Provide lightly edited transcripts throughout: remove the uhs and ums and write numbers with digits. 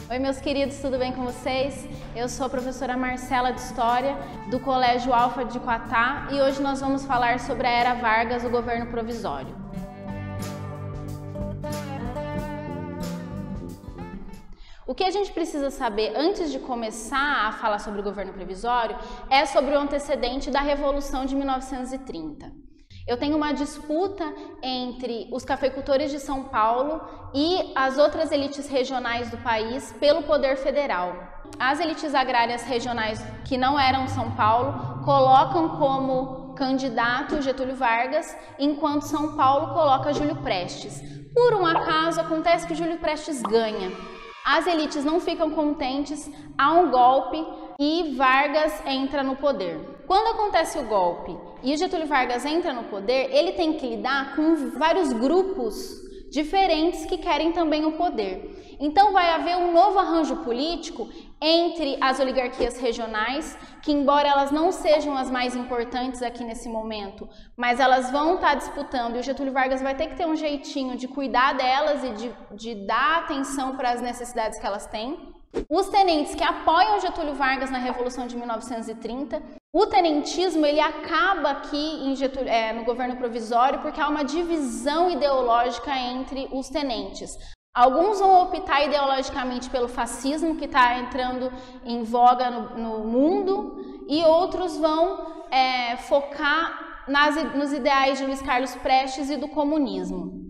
Oi, meus queridos, tudo bem com vocês? Eu sou a professora Marcela de História, do Colégio Alfa de Quatá, e hoje nós vamos falar sobre a Era Vargas, o governo provisório. O que a gente precisa saber antes de começar a falar sobre o governo provisório é sobre o antecedente da Revolução de 1930. Eu tenho uma disputa entre os cafeicultores de São Paulo e as outras elites regionais do país pelo poder federal. As elites agrárias regionais que não eram São Paulo colocam como candidato Getúlio Vargas, enquanto São Paulo coloca Júlio Prestes. Por um acaso, acontece que Júlio Prestes ganha. As elites não ficam contentes, há um golpe e Vargas entra no poder. Quando acontece o golpe e o Getúlio Vargas entra no poder, ele tem que lidar com vários grupos diferentes que querem também o poder. Então vai haver um novo arranjo político entre as oligarquias regionais, que embora elas não sejam as mais importantes aqui nesse momento, mas elas vão estar disputando e o Getúlio Vargas vai ter que ter um jeitinho de cuidar delas e de dar atenção para as necessidades que elas têm. Os tenentes que apoiam Getúlio Vargas na Revolução de 1930, o tenentismo ele acaba aqui no governo provisório porque há uma divisão ideológica entre os tenentes. Alguns vão optar ideologicamente pelo fascismo, que está entrando em voga no mundo, e outros vão focar nos ideais de Luiz Carlos Prestes e do comunismo.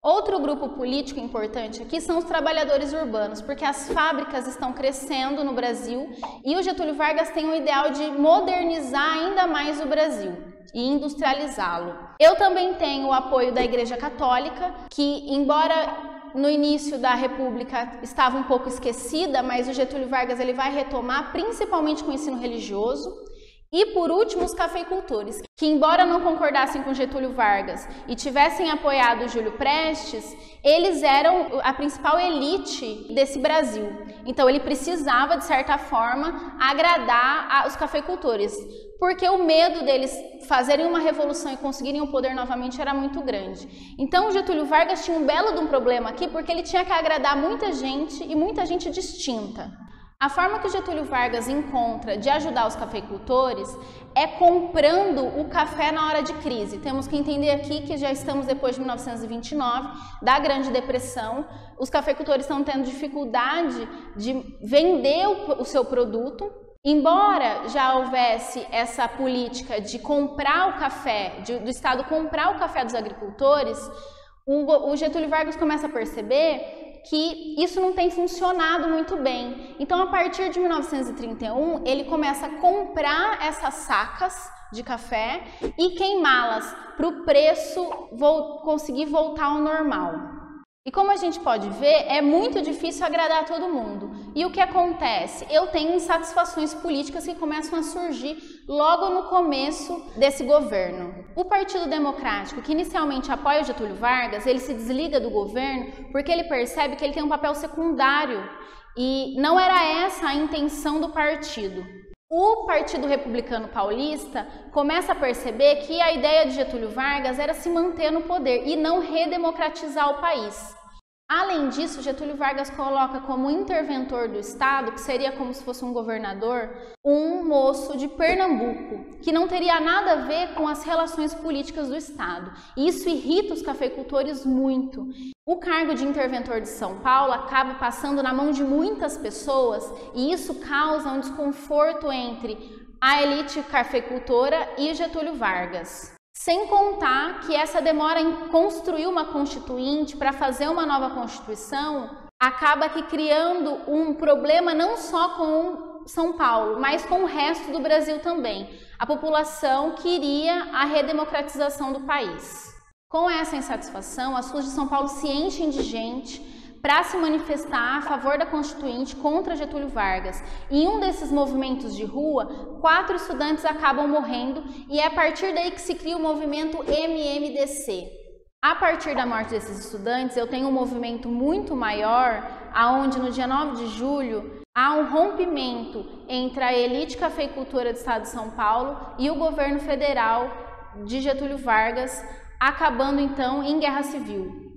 Outro grupo político importante aqui são os trabalhadores urbanos, porque as fábricas estão crescendo no Brasil e o Getúlio Vargas tem o ideal de modernizar ainda mais o Brasil e industrializá-lo. Eu também tenho o apoio da Igreja Católica, que embora no início da República estava um pouco esquecida, mas o Getúlio Vargas ele vai retomar, principalmente com o ensino religioso. E por último, os cafeicultores, que embora não concordassem com Getúlio Vargas e tivessem apoiado Júlio Prestes, eles eram a principal elite desse Brasil. Então ele precisava, de certa forma, agradar os cafeicultores, porque o medo deles fazerem uma revolução e conseguirem o poder novamente era muito grande. Então o Getúlio Vargas tinha um belo de um problema aqui, porque ele tinha que agradar muita gente e muita gente distinta. A forma que o Getúlio Vargas encontra de ajudar os cafeicultores é comprando o café na hora de crise. Temos que entender aqui que já estamos depois de 1929, da Grande Depressão. Os cafeicultores estão tendo dificuldade de vender o seu produto. Embora já houvesse essa política de comprar o café, do Estado comprar o café dos agricultores, o Getúlio Vargas começa a perceber que isso não tem funcionado muito bem. Então, a partir de 1931, ele começa a comprar essas sacas de café e queimá-las para o preço conseguir voltar ao normal. E como a gente pode ver, é muito difícil agradar todo mundo. E o que acontece? Eu tenho insatisfações políticas que começam a surgir logo no começo desse governo. O Partido Democrático, que inicialmente apoia o Getúlio Vargas, ele se desliga do governo porque ele percebe que ele tem um papel secundário e não era essa a intenção do partido. O Partido Republicano Paulista começa a perceber que a ideia de Getúlio Vargas era se manter no poder e não redemocratizar o país. Além disso, Getúlio Vargas coloca como interventor do Estado, que seria como se fosse um governador, um moço de Pernambuco, que não teria nada a ver com as relações políticas do Estado. E isso irrita os cafeicultores muito. O cargo de interventor de São Paulo acaba passando na mão de muitas pessoas e isso causa um desconforto entre a elite cafeicultora e Getúlio Vargas. Sem contar que essa demora em construir uma constituinte para fazer uma nova Constituição acaba aqui criando um problema não só com São Paulo, mas com o resto do Brasil também. A população queria a redemocratização do país. Com essa insatisfação, as ruas de São Paulo se enchem de gente para se manifestar a favor da Constituinte contra Getúlio Vargas. Em um desses movimentos de rua, 4 estudantes acabam morrendo e é a partir daí que se cria o movimento MMDC. A partir da morte desses estudantes, eu tenho um movimento muito maior, aonde no dia 9 de julho há um rompimento entre a elite cafeicultora do estado de São Paulo e o governo federal de Getúlio Vargas, acabando então em guerra civil.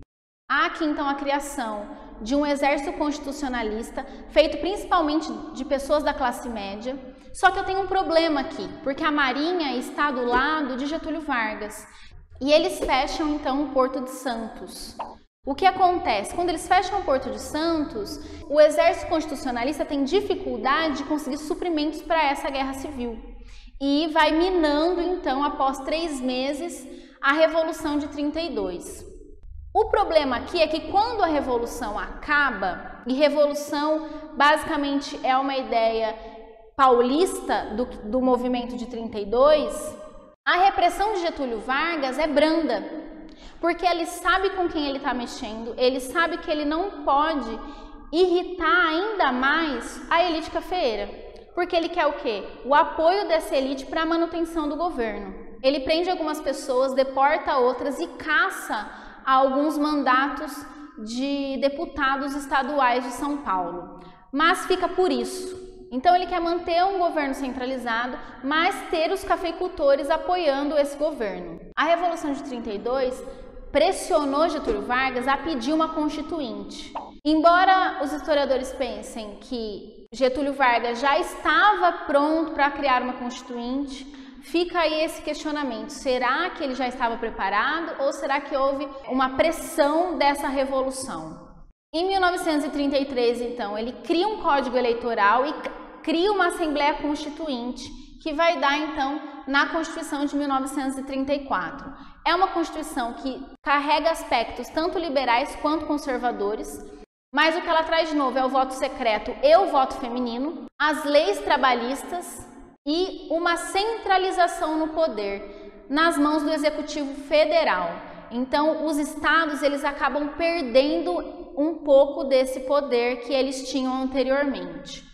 Há aqui então a criação de um exército constitucionalista, feito principalmente de pessoas da classe média. Só que eu tenho um problema aqui, porque a Marinha está do lado de Getúlio Vargas. E eles fecham, então, o Porto de Santos. O que acontece? Quando eles fecham o Porto de Santos, o exército constitucionalista tem dificuldade de conseguir suprimentos para essa guerra civil. E vai minando, então, após 3 meses, a Revolução de 32. O problema aqui é que quando a Revolução acaba, e Revolução basicamente é uma ideia paulista do movimento de 32, a repressão de Getúlio Vargas é branda. Porque ele sabe com quem ele está mexendo, ele sabe que ele não pode irritar ainda mais a elite cafeeira. Porque ele quer o quê? O apoio dessa elite para a manutenção do governo. Ele prende algumas pessoas, deporta outras e caça alguns mandatos de deputados estaduais de São Paulo. Mas fica por isso. Então ele quer manter um governo centralizado, mas ter os cafeicultores apoiando esse governo. A Revolução de 32 pressionou Getúlio Vargas a pedir uma constituinte. Embora os historiadores pensem que Getúlio Vargas já estava pronto para criar uma constituinte, fica aí esse questionamento. Será que ele já estava preparado ou será que houve uma pressão dessa revolução? Em 1933, então, ele cria um código eleitoral e cria uma Assembleia Constituinte, que vai dar, então, na Constituição de 1934. É uma Constituição que carrega aspectos tanto liberais quanto conservadores, mas o que ela traz de novo é o voto secreto e o voto feminino, as leis trabalhistas e uma centralização no poder nas mãos do Executivo Federal. Então, os estados eles acabam perdendo um pouco desse poder que eles tinham anteriormente.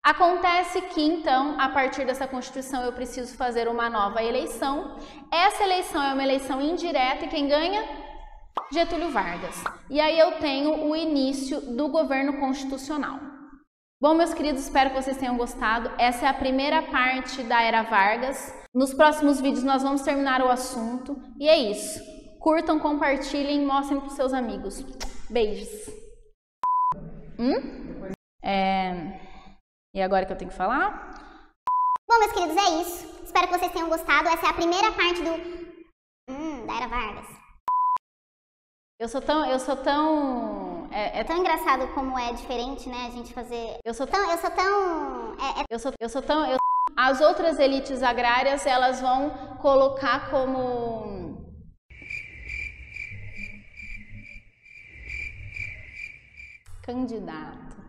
Acontece que, então, a partir dessa Constituição eu preciso fazer uma nova eleição. Essa eleição é uma eleição indireta e quem ganha? Getúlio Vargas. E aí eu tenho o início do governo constitucional. Bom, meus queridos, espero que vocês tenham gostado. Essa é a primeira parte da Era Vargas. Nos próximos vídeos nós vamos terminar o assunto. E é isso. Curtam, compartilhem, mostrem para os seus amigos. Beijos. E agora que eu tenho que falar? Bom, meus queridos, é isso. Espero que vocês tenham gostado. Essa é a primeira parte da Era Vargas. Eu sou tão... É tão engraçado como é diferente, né, a gente fazer... As outras elites agrárias, elas vão colocar como... candidato.